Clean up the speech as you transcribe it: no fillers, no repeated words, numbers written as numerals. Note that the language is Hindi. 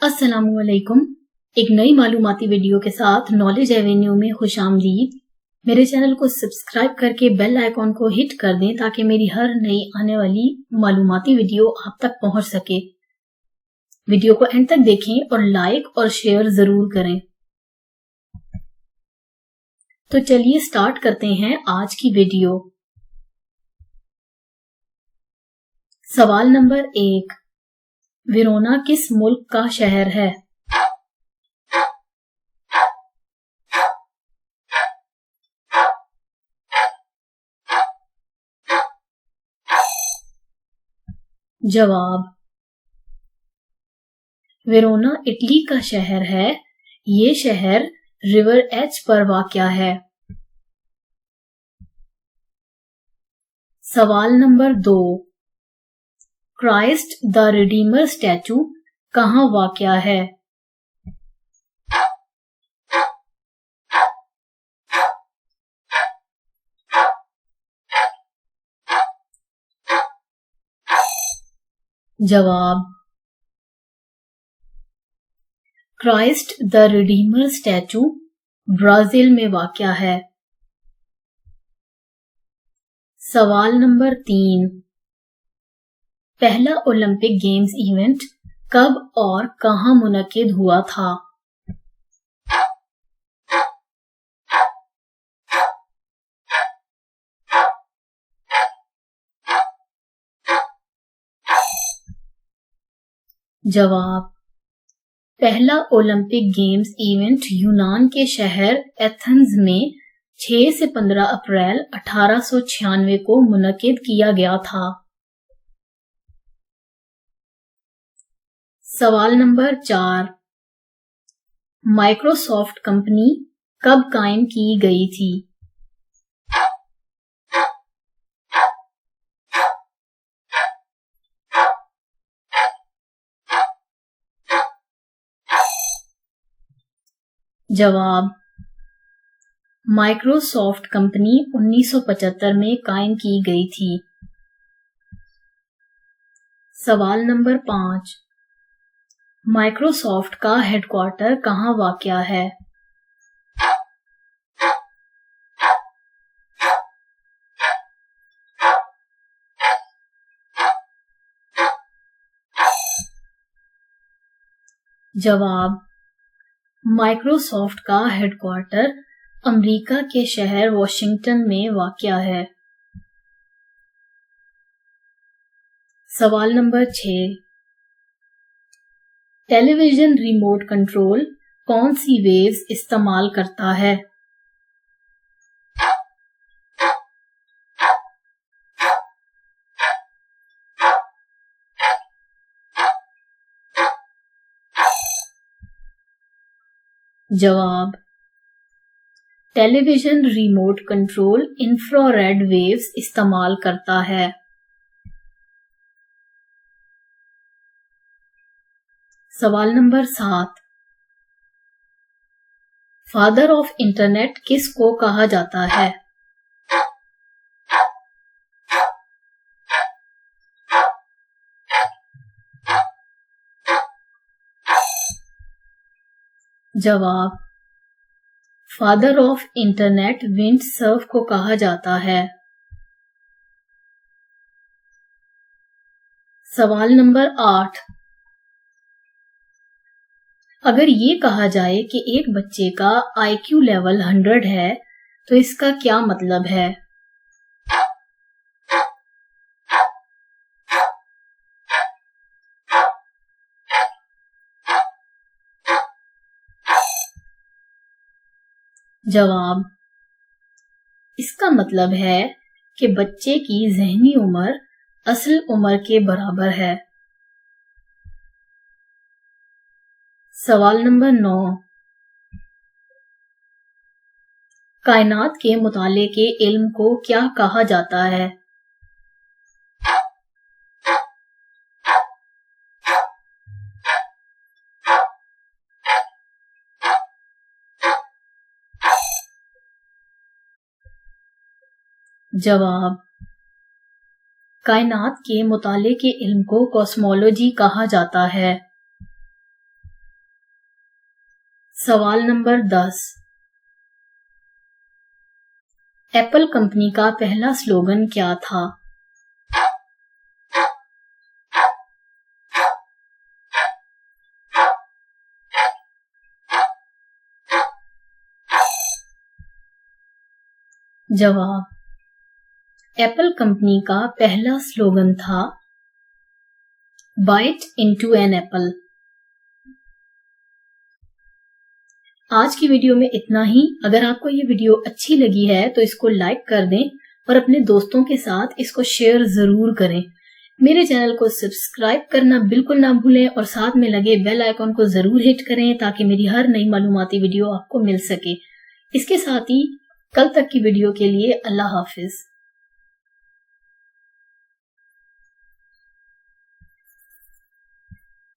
अस्सलामुअलैकुम। एक नई मालूमाती वीडियो के साथ नॉलेज एवेन्यू में खुशामदीद। मेरे चैनल को सब्सक्राइब करके बेल आइकॉन को हिट कर दें ताकि मेरी हर नई आने वाली मालूमाती वीडियो आप तक पहुंच सके। वीडियो को एंड तक देखें और लाइक और शेयर जरूर करें। तो चलिए स्टार्ट करते हैं आज की वीडियो। सवाल नंबर 1, वेरोना किस मुल्क का शहर है? जवाब, वेरोना इटली का शहर है। ये शहर रिवर एच पर वाक़या है। सवाल number 2, Christ the Redeemer statue कहाँ वाक़या है? जवाब, Christ the Redeemer statue Brazil में वाक़या है। सवाल नंबर 3, पहला ओलंपिक गेम्स इवेंट कब और कहां मुनक्किद हुआ था? जवाब, पहला ओलंपिक गेम्स इवेंट यूनान के शहर एथेंस में 6 से 15 अप्रैल 1896 को मुनक्किद किया गया था। सवाल नंबर 4, माइक्रोसॉफ्ट कंपनी कब कायम की गई थी? जवाब, माइक्रोसॉफ्ट कंपनी 1975 में कायम की गई थी। सवाल नंबर 5, माइक्रोसॉफ्ट का हेडक्वार्टर कहाँ वाक़या है? जवाब, माइक्रोसॉफ्ट का हेडक्वार्टर अमेरिका के शहर वॉशिंगटन में वाक़या है। सवाल नंबर 6, टेलीविजन रिमोट कंट्रोल कौन सी वेव्स इस्तेमाल करता है? जवाब, television remote control infrared waves इस्तेमाल करता है। सवाल नंबर 7, फादर ऑफ इंटरनेट किसको कहा जाता है? जवाब, father of internet wind Surf को कहा जाता है। सवाल नंबर 8, अगर ये कहा जाए कि एक बच्चे का IQ लेवल 100 है तो इसका क्या मतलब है? जवाब, इसका मतलब है कि बच्चे की ज़हनी उम्र असल उम्र के बराबर है। सवाल नंबर 9, कायनात के मुताले के इल्म को क्या कहा जाता है? जवाब, कायनात के मुताले के इल्म को कॉस्मोलॉजी कहा जाता है। सवाल नंबर 10। एप्पल कंपनी का पहला स्लोगन क्या था? जवाब, एप्पल कंपनी का पहला स्लोगन था बाइट इनटू एन एप्पल। आज की वीडियो में इतना ही। अगर आपको ये वीडियो अच्छी लगी है तो इसको लाइक कर दें और अपने दोस्तों के साथ इसको शेयर जरूर करें। मेरे चैनल को सब्सक्राइब करना बिल्कुल ना भूलें और साथ में लगे बेल आइकॉन को जरूर हिट करें ताकि मेरी हर नई मालूमाती वीडियो आपको मिल सके। इसके साथ ही कल तक की वीडियो के लिए अल्लाह हाफिज।